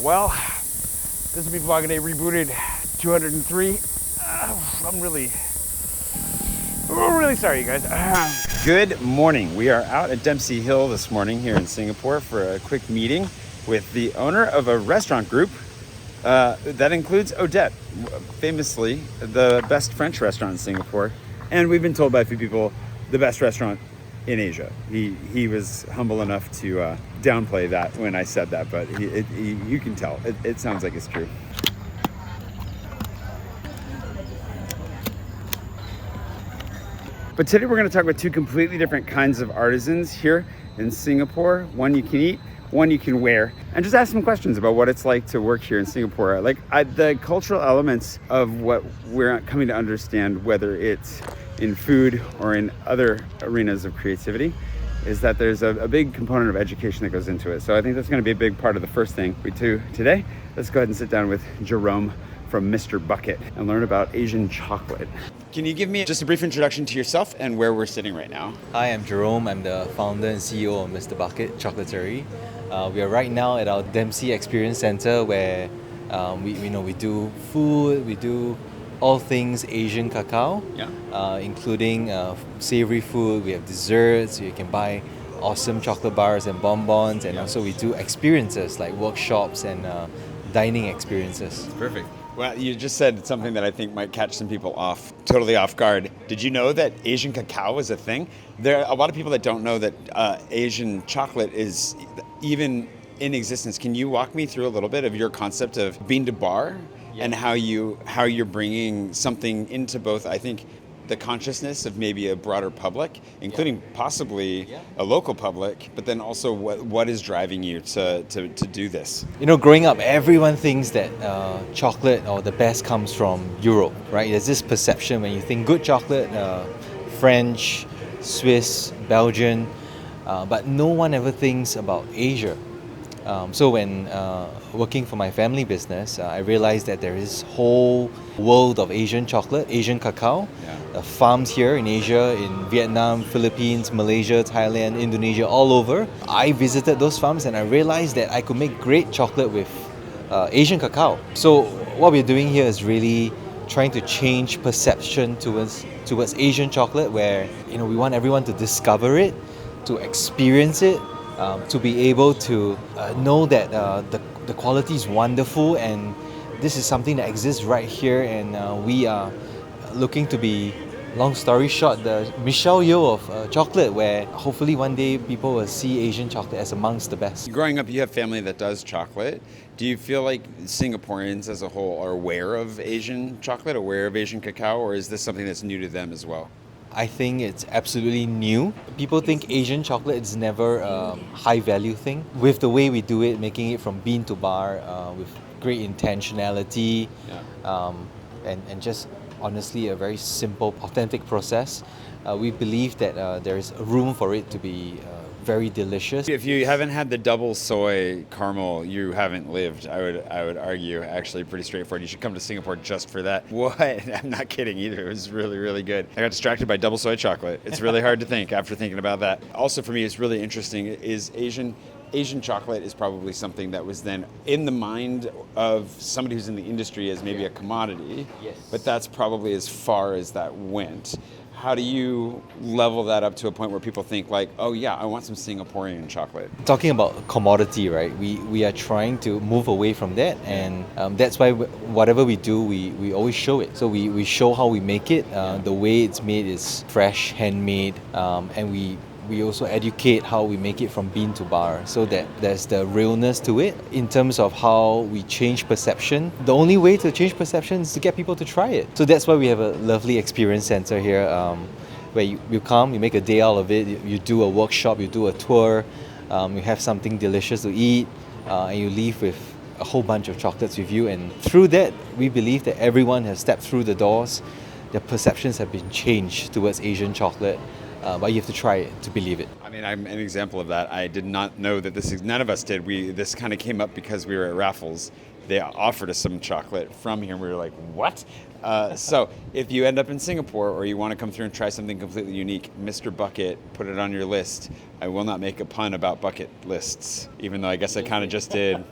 Well, this is my.pocket Day rebooted 203. I'm really sorry, you guys. Good morning. We are out at Dempsey Hill this morning here in Singapore for a quick meeting with the owner of a restaurant group that includes Odette, famously the best French restaurant in Singapore. And we've been told by a few people, the best restaurant in Asia. He was humble enough to downplay that when I said that, but you can tell. It sounds like it's true. But today we're going to talk about two completely different kinds of artisans here in Singapore. One you can eat, one you can wear, and just ask some questions about what it's like to work here in Singapore. The cultural elements of what we're coming to understand, whether it's in food or in other arenas of creativity, is that there's a big component of education that goes into it. So I think that's going to be a big part of the first thing we do today. Let's go ahead and sit down with Jerome from Mr. Bucket and learn about Asian chocolate. Can you give me just a brief introduction to yourself and where we're sitting right now? Hi, I'm Jerome. I'm the founder and CEO of Mr. Bucket Chocolaterie. We are right now at our Dempsey Experience Center where we do food, we do all things Asian cacao, including savory food. We have desserts. You can buy awesome chocolate bars and bonbons, and also we do experiences like workshops and dining experiences. Perfect. Well, you just said something that I think might catch some people totally off guard. Did you know that Asian cacao is a thing? There are a lot of people that don't know that Asian chocolate is even in existence. Can you walk me through a little bit of your concept of bean to bar and how you're bringing something into both, I think, the consciousness of maybe a broader public, including possibly a local public, but then also what is driving you to do this? Growing up, everyone thinks that chocolate or the best comes from Europe, right? There's this perception when you think good chocolate, French, Swiss, Belgian, but no one ever thinks about Asia. So when working for my family business, I realized that there is whole world of Asian chocolate, Asian cacao, farms here in Asia, in Vietnam, Philippines, Malaysia, Thailand, Indonesia, all over. I visited those farms and I realized that I could make great chocolate with Asian cacao. So what we're doing here is really trying to change perception towards Asian chocolate, where we want everyone to discover it, to experience it, to be able to know that the quality is wonderful, and this is something that exists right here, and we are looking to be, long story short, the Michelle Yeoh of chocolate, where hopefully one day people will see Asian chocolate as amongst the best. Growing up, you have family that does chocolate. Do you feel like Singaporeans as a whole are aware of Asian chocolate, aware of Asian cacao, or is this something that's new to them as well? I think it's absolutely new. People think Asian chocolate is never a high value thing. With the way we do it, making it from bean to bar, with great intentionality, and just honestly a very simple, authentic process, we believe that there is room for it to be very delicious. If you haven't had the double soy caramel, you haven't lived. I would argue, actually pretty straightforward. You should come to Singapore just for that. What? I'm not kidding either. It was really, really good. I got distracted by double soy chocolate. It's really hard to think after thinking about that. Also for me, it's really interesting is Asian chocolate is probably something that was then in the mind of somebody who's in the industry as maybe a commodity. Yes. But that's probably as far as that went. How do you level that up to a point where people think like, oh yeah, I want some Singaporean chocolate? Talking about commodity, right? We are trying to move away from that, and that's why whatever we do, we always show it. So we show how we make it. The way it's made is fresh, handmade, and we also educate how we make it from bean to bar, so that there's the realness to it. In terms of how we change perception, the only way to change perception is to get people to try it. So that's why we have a lovely experience center here, where you come, you make a day out of it, you do a workshop, you do a tour, you have something delicious to eat, and you leave with a whole bunch of chocolates with you. And through that, we believe that everyone has stepped through the doors, their perceptions have been changed towards Asian chocolate. But you have to try it to believe it. I mean, I'm an example of that. I did not know that none of us did. This kind of came up because we were at Raffles. They offered us some chocolate from here, and we were like, what? So if you end up in Singapore or you want to come through and try something completely unique, Mr. Bucket, put it on your list. I will not make a pun about bucket lists, even though I guess I kind of just did.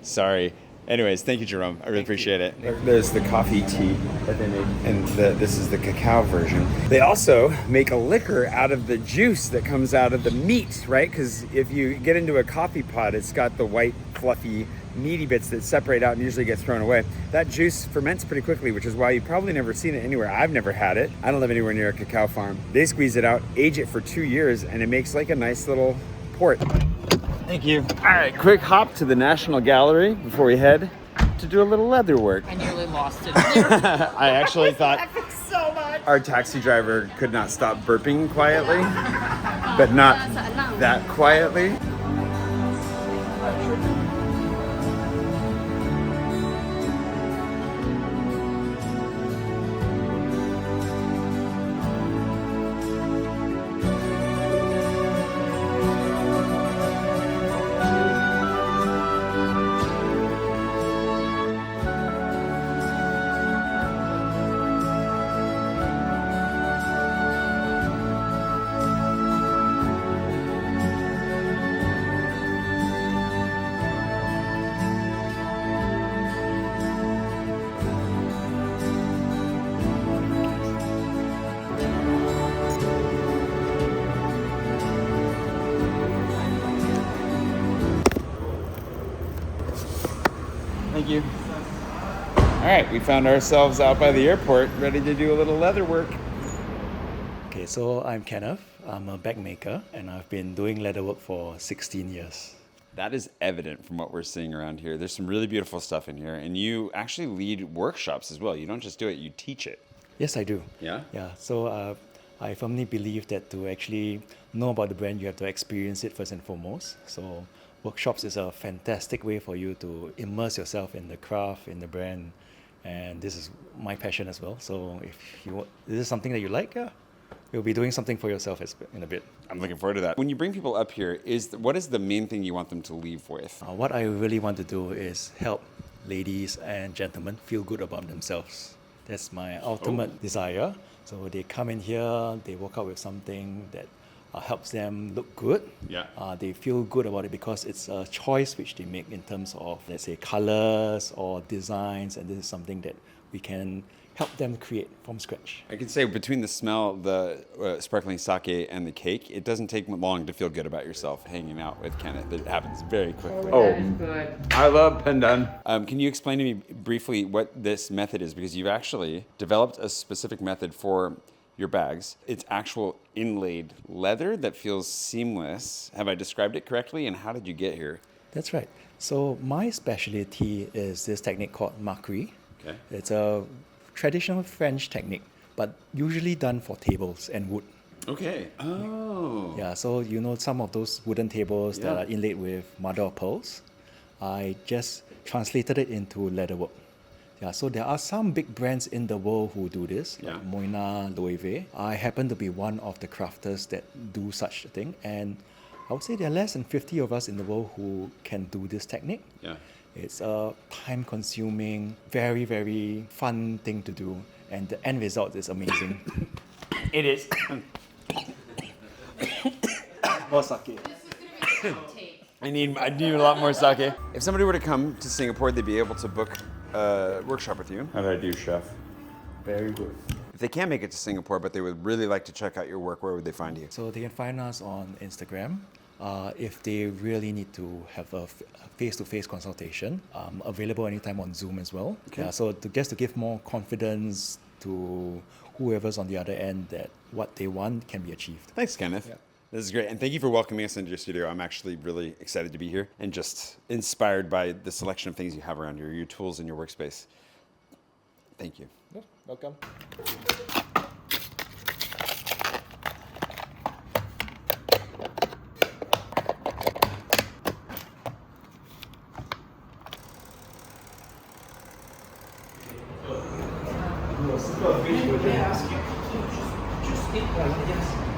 Sorry. Anyways, thank you, Jerome. I really appreciate it. There's the coffee tea that they make, and this is the cacao version. They also make a liquor out of the juice that comes out of the meat, right? Because if you get into a coffee pod, it's got the white, fluffy, meaty bits that separate out and usually get thrown away. That juice ferments pretty quickly, which is why you've probably never seen it anywhere. I've never had it. I don't live anywhere near a cacao farm. They squeeze it out, age it for 2 years, and it makes like a nice little port. Thank you. All right, quick hop to the National Gallery before we head to do a little leather work. I nearly lost it. I actually thought so much. our taxi driver could not stop burping quietly, but not that quietly. Thank you. All right, we found ourselves out by the airport, ready to do a little leather work. Okay, so I'm Kenneth. I'm a bag maker, and I've been doing leatherwork for 16 years. That is evident from what we're seeing around here. There's some really beautiful stuff in here, and you actually lead workshops as well. You don't just do it, you teach it. Yes, I do. Yeah? Yeah, so I firmly believe that to actually know about the brand, you have to experience it first and foremost. So workshops is a fantastic way for you to immerse yourself in the craft, in the brand, and this is my passion as well. So if this is something that you like, yeah, you'll be doing something for yourself in a bit. I'm looking forward to that. When you bring people up here, what is the main thing you want them to leave with? What I really want to do is help ladies and gentlemen feel good about themselves. That's my ultimate desire. So they come in here, they walk out with something that helps them look good. Yeah. They feel good about it because it's a choice which they make in terms of, let's say, colors or designs, and this is something that we can help them create from scratch. I can say between the smell, the sparkling sake, and the cake, it doesn't take long to feel good about yourself hanging out with Kenneth. It happens very quickly. That is good. I love pandan. Can you explain to me briefly what this method is? Because you've actually developed a specific method for your bags. It's actual inlaid leather that feels seamless. Have I described it correctly? And how did you get here? That's right. So my specialty is this technique called marquerie. Okay. It's a traditional French technique, but usually done for tables and wood. Okay. Oh. Yeah, so you know some of those wooden tables that are inlaid with mother of pearls. I just translated it into leatherwork. Yeah, so there are some big brands in the world who do this, like Moina, Loewe. I happen to be one of the crafters that do such a thing, and I would say there are less than 50 of us in the world who can do this technique. Yeah. It's a time-consuming, very, very fun thing to do, and the end result is amazing. It is. More sake. I need a lot more sake. If somebody were to come to Singapore, they'd be able to book a workshop with you. How did I do, chef? Very good. If they can't make it to Singapore, but they would really like to check out your work, where would they find you? So they can find us on Instagram. If they really need to have a face-to-face consultation, available anytime on Zoom as well. Okay. So just to give more confidence to whoever's on the other end that what they want can be achieved. Thanks, Kenneth. Yeah. This is great. And thank you for welcoming us into your studio. I'm actually really excited to be here and just inspired by the selection of things you have around here, your tools in your workspace. Thank you. Yeah, welcome. Just